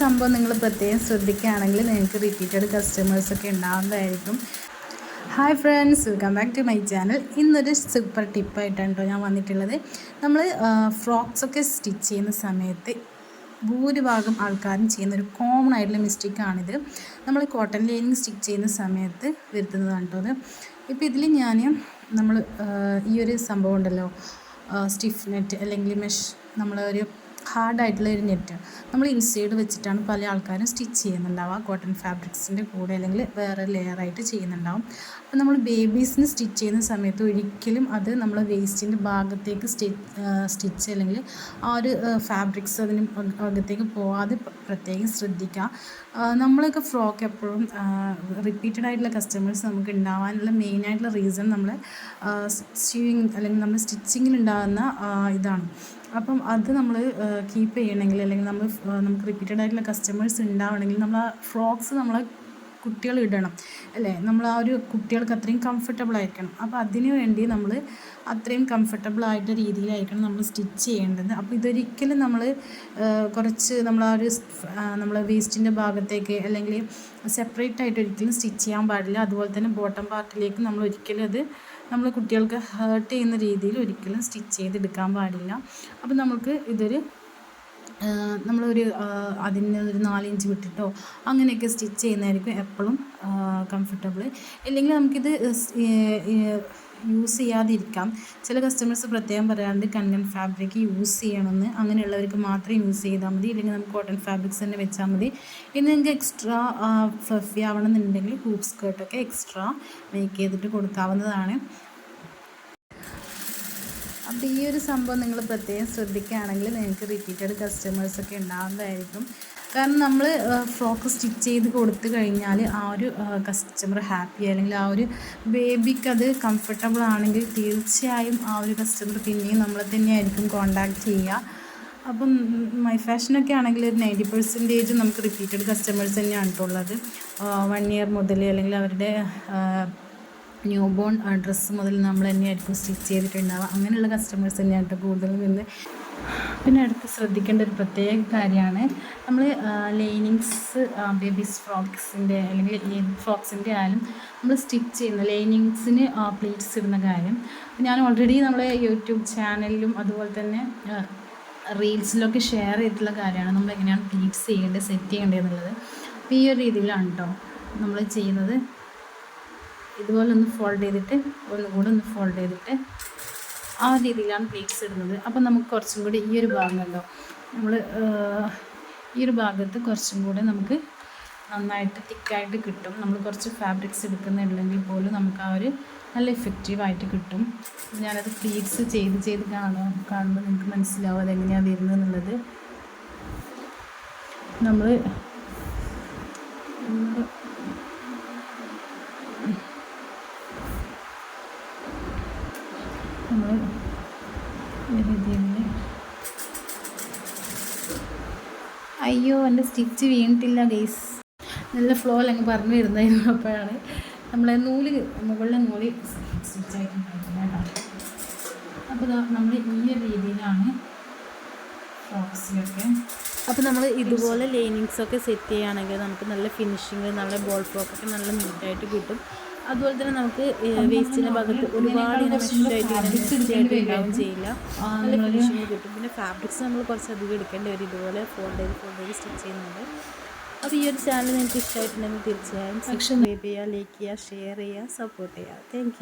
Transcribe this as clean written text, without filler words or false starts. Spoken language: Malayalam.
സംഭവം നിങ്ങൾ പ്രത്യേകം ശ്രദ്ധിക്കുകയാണെങ്കിൽ നിങ്ങൾക്ക് റിപ്പീറ്റഡ് കസ്റ്റമേഴ്സൊക്കെ ഉണ്ടാകുന്നതായിരിക്കും. Hi friends, welcome back to my channel. ഇന്നൊരു സൂപ്പർ ടിപ്പായിട്ടാണ് കേട്ടോ ഞാൻ വന്നിട്ടുള്ളത്. നമ്മൾ ഫ്രോക്സൊക്കെ സ്റ്റിച്ച് ചെയ്യുന്ന സമയത്ത് ഭൂരിഭാഗം ആൾക്കാരും ചെയ്യുന്നൊരു കോമൺ ആയിട്ടുള്ള മിസ്റ്റേക്കാണിത്. നമ്മൾ കോട്ടൺ ലൈനിങ് സ്റ്റിച്ച് ചെയ്യുന്ന സമയത്ത് വരുത്തുന്നതാണ് കേട്ടോ അത്. ഇപ്പോൾ ഇതിൽ നമ്മൾ ഈ ഒരു സംഭവം ഉണ്ടല്ലോ, സ്റ്റിഫ് നെറ്റ് അല്ലെങ്കിൽ മെഷ്, നമ്മളൊരു ഹാർഡായിട്ടുള്ള ഒരു നെറ്റ് നമ്മൾ ഇൻസൈഡ് വെച്ചിട്ടാണ് പല ആൾക്കാരും സ്റ്റിച്ച് ചെയ്യുന്നുണ്ടാവുക. കോട്ടൺ ഫാബ്രിക്സിൻ്റെ കൂടെ അല്ലെങ്കിൽ വേറെ ലെയറായിട്ട് ചെയ്യുന്നുണ്ടാവും. അപ്പോൾ നമ്മൾ ബേബീസിന് സ്റ്റിച്ച് ചെയ്യുന്ന സമയത്ത് ഒരിക്കലും അത് നമ്മൾ വേസ്റ്റിൻ്റെ ഭാഗത്തേക്ക് സ്റ്റിച്ച് അല്ലെങ്കിൽ ആ ഒരു ഫാബ്രിക്സ് അതിന് അകത്തേക്ക് പോകാതെ പ്രത്യേകം ശ്രദ്ധിക്കുക. നമ്മളൊക്കെ ഫ്രോക്ക് എപ്പോഴും റിപ്പീറ്റഡ് ആയിട്ടുള്ള കസ്റ്റമേഴ്സ് നമുക്ക് ഉണ്ടാവാനുള്ള മെയിനായിട്ടുള്ള റീസൺ നമ്മൾ സ്റ്റിച്ചിങ് അല്ലെങ്കിൽ നമ്മൾ സ്റ്റിച്ചിങ്ങിൽ ഉണ്ടാകുന്ന ഇതാണ്. അപ്പം അത് നമ്മൾ കീപ്പ് ചെയ്യണമെങ്കിൽ അല്ലെങ്കിൽ നമുക്ക് റിപ്പീറ്റഡ് ആയിട്ടുള്ള കസ്റ്റമേഴ്സ് ഉണ്ടാവണമെങ്കിൽ നമ്മൾ ആ ഫ്രോക്സ് നമ്മളെ കുട്ടികൾ ഇടണം അല്ലേ, നമ്മൾ ആ ഒരു കുട്ടികൾക്ക് അത്രയും കംഫർട്ടബിൾ ആയിരിക്കണം. അപ്പോൾ അതിന് വേണ്ടി നമ്മൾ അത്രയും കംഫർട്ടബിൾ ആയിട്ട് രീതിയിലായിരിക്കണം നമ്മൾ സ്റ്റിച്ച് ചെയ്യേണ്ടത്. അപ്പോൾ ഇതൊരിക്കലും കുറച്ച് നമ്മൾ വേസ്റ്റിൻ്റെ ഭാഗത്തേക്ക് അല്ലെങ്കിൽ സെപ്പറേറ്റ് ആയിട്ട് ഒരിക്കലും സ്റ്റിച്ച് ചെയ്യാൻ പാടില്ല. അതുപോലെ തന്നെ ബോട്ടം പാർട്ടിലേക്ക് നമ്മൾ ഒരിക്കലും അത് നമ്മൾ കുട്ടികൾക്ക് ഹേർട്ട് ചെയ്യുന്ന രീതിയിൽ ഒരിക്കലും സ്റ്റിച്ച് ചെയ്തെടുക്കാൻ പാടില്ല. അപ്പോൾ നമുക്ക് ഇതൊരു അതിന് ഒരു 4 ഇഞ്ച് വിട്ടിട്ടോ അങ്ങനെയൊക്കെ സ്റ്റിച്ച് ചെയ്യുന്നതായിരിക്കും എപ്പോഴും കംഫർട്ടബിൾ. ഇല്ലെങ്കിൽ നമുക്കിത് യൂസ് ചെയ്യാതിരിക്കാം. ചില കസ്റ്റമേഴ്സ് പ്രത്യേകം പറയാറുണ്ട് കൺകൺ ഫാബ്രിക് യൂസ് ചെയ്യണമെന്ന്. അങ്ങനെയുള്ളവർക്ക് മാത്രം യൂസ് ചെയ്താൽ മതി, ഇല്ലെങ്കിൽ നമുക്ക് കോട്ടൺ ഫാബ്രിക്സ് തന്നെ വെച്ചാൽ മതി. ഇനി നിങ്ങൾക്ക് എക്സ്ട്രാ ഫ്ലഫി ആവണമെന്നുണ്ടെങ്കിൽ ഹൂപ്പ് സ്കേർട്ടൊക്കെ എക്സ്ട്രാ മേക്ക് ചെയ്തിട്ട് കൊടുക്കാവുന്നതാണ്. അപ്പോൾ ഈ ഒരു സംഭവം നിങ്ങൾ പ്രത്യേകം ശ്രദ്ധിക്കുകയാണെങ്കിൽ നിങ്ങൾക്ക് റിപ്പീറ്റഡ് കസ്റ്റമേഴ്സൊക്കെ ഉണ്ടാകുന്നതായിരിക്കും. കാരണം നമ്മൾ ഫ്രോക്ക് സ്റ്റിച്ച് ചെയ്ത് കൊടുത്തു കഴിഞ്ഞാൽ ആ ഒരു കസ്റ്റമർ ഹാപ്പി അല്ലെങ്കിൽ ആ ഒരു ബേബിക്ക് അത് കംഫർട്ടബിൾ ആണെങ്കിൽ തീർച്ചയായും ആ ഒരു കസ്റ്റമർ പിന്നെയും നമ്മളെ തന്നെയായിരിക്കും കോണ്ടാക്ട് ചെയ്യുക. അപ്പം മൈ ഫാഷനൊക്കെ ആണെങ്കിൽ ഒരു 90% നമുക്ക് റിപ്പീറ്റഡ് കസ്റ്റമേഴ്സ് തന്നെയാണ് ഉള്ളത്. 1 ഇയർ മുതൽ അല്ലെങ്കിൽ അവരുടെ ന്യൂ ബോൺ ഡ്രസ്സ് മുതൽ നമ്മൾ തന്നെയായിരിക്കും സ്റ്റിച്ച് ചെയ്തിട്ടുണ്ടാവുക. അങ്ങനെയുള്ള കസ്റ്റമേഴ്സ് തന്നെയാണ് കൂടുതലും നിന്ന്. പിന്നെ അടുത്ത് ശ്രദ്ധിക്കേണ്ട ഒരു പ്രത്യേക കാര്യമാണ്, നമ്മൾ ലൈനിങ്സ് ബേബീസ് ഫ്രോക്സിൻ്റെ അല്ലെങ്കിൽ ഏത് ഫ്രോക്സിൻ്റെ ആയാലും നമ്മൾ സ്റ്റിച്ച് ചെയ്യുന്ന ലൈനിങ്സിന് പ്ലീറ്റ്സ് ഇടുന്ന കാര്യം ഞാൻ ഓൾറെഡി നമ്മളെ യൂട്യൂബ് ചാനലിലും അതുപോലെ തന്നെ റീൽസിലൊക്കെ ഷെയർ ചെയ്തിട്ടുള്ള കാര്യമാണ്. നമ്മൾ എങ്ങനെയാണ് പ്ലീറ്റ്സ് ചെയ്യേണ്ടത്, സെറ്റ് ചെയ്യേണ്ടത് എന്നുള്ളത്. അപ്പോൾ ഈ ഒരു രീതിയിലാണ് കേട്ടോ നമ്മൾ ചെയ്യുന്നത്. ഇതുപോലെ ഒന്ന് ഫോൾഡ് ചെയ്തിട്ട് ഒന്നുകൂടെ ഒന്ന് ഫോൾഡ് ചെയ്തിട്ട് ആ രീതിയിലാണ് പ്ലീറ്റ്സ് ഇടുന്നത്. അപ്പം നമുക്ക് കുറച്ചും കൂടി ഈ ഒരു ഭാഗം കണ്ടോ, നമ്മൾ ഈ ഒരു ഭാഗത്ത് കുറച്ചും കൂടെ നമുക്ക് നന്നായിട്ട് തിക്കായിട്ട് കിട്ടും. നമ്മൾ കുറച്ച് ഫാബ്രിക്സ് എടുക്കുന്നുണ്ടെങ്കിൽ പോലും നമുക്ക് ആ ഒരു നല്ല എഫക്റ്റീവായിട്ട് കിട്ടും. ഞാനത് പ്ലീറ്റ്സ് ചെയ്ത് കാണുമ്പോൾ നിങ്ങൾക്ക് മനസ്സിലാവും അതെങ്ങനെയാണ് വരുന്നത് എന്നുള്ളത്. നമ്മൾ അയ്യോ എൻ്റെ സ്റ്റിച്ച് വീണിട്ടില്ല ഗൈസ്, നല്ല ഫ്ലോ അല്ലെങ്കിൽ പറഞ്ഞു വരുന്നതായിരുന്നു. അപ്പോഴാണ് നമ്മളെ മുകളിലെ നൂല് സ്റ്റിച്ചായിട്ടുണ്ടായിരുന്നു കേട്ടോ. അപ്പോൾ നമ്മൾ ഈ ഒരു രീതിയിലാണ് ഫ്രോക്സിലൊക്കെ. അപ്പോൾ നമ്മൾ ഇതുപോലെ ലൈനിങ്സൊക്കെ സെറ്റ് ചെയ്യുകയാണെങ്കിൽ നമുക്ക് നല്ല ഫിനിഷിങ്, നല്ല ബോൾ ഫ്രോക്കൊക്കെ നല്ല നീറ്റായിട്ട് കിട്ടും. അതുപോലെ തന്നെ നമുക്ക് വേസ്റ്റിൻ്റെ ഭാഗത്ത് ഒരുപാട് മെഷായിട്ട് ഉണ്ടാവും ചെയ്യില്ല, നല്ല ഫിനിഷിങ് കിട്ടും. പിന്നെ ഫാബ്രിക്സ് നമ്മൾ കുറച്ചധികം എടുക്കേണ്ടി വരും. ഇതുപോലെ ഫോൾഡ് ചെയ്ത് സ്റ്റിച്ച് ചെയ്യുന്നുണ്ട്. അപ്പോൾ ഈ ഒരു ചാനൽ നിങ്ങൾക്ക് ഇഷ്ടമായിട്ടുണ്ടെങ്കിൽ തീർച്ചയായും സബ്സ്ക്രൈബ് ചെയ്യുക, ലൈക്ക് ചെയ്യുക, ഷെയർ ചെയ്യുക, സപ്പോർട്ട് ചെയ്യുക. താങ്ക്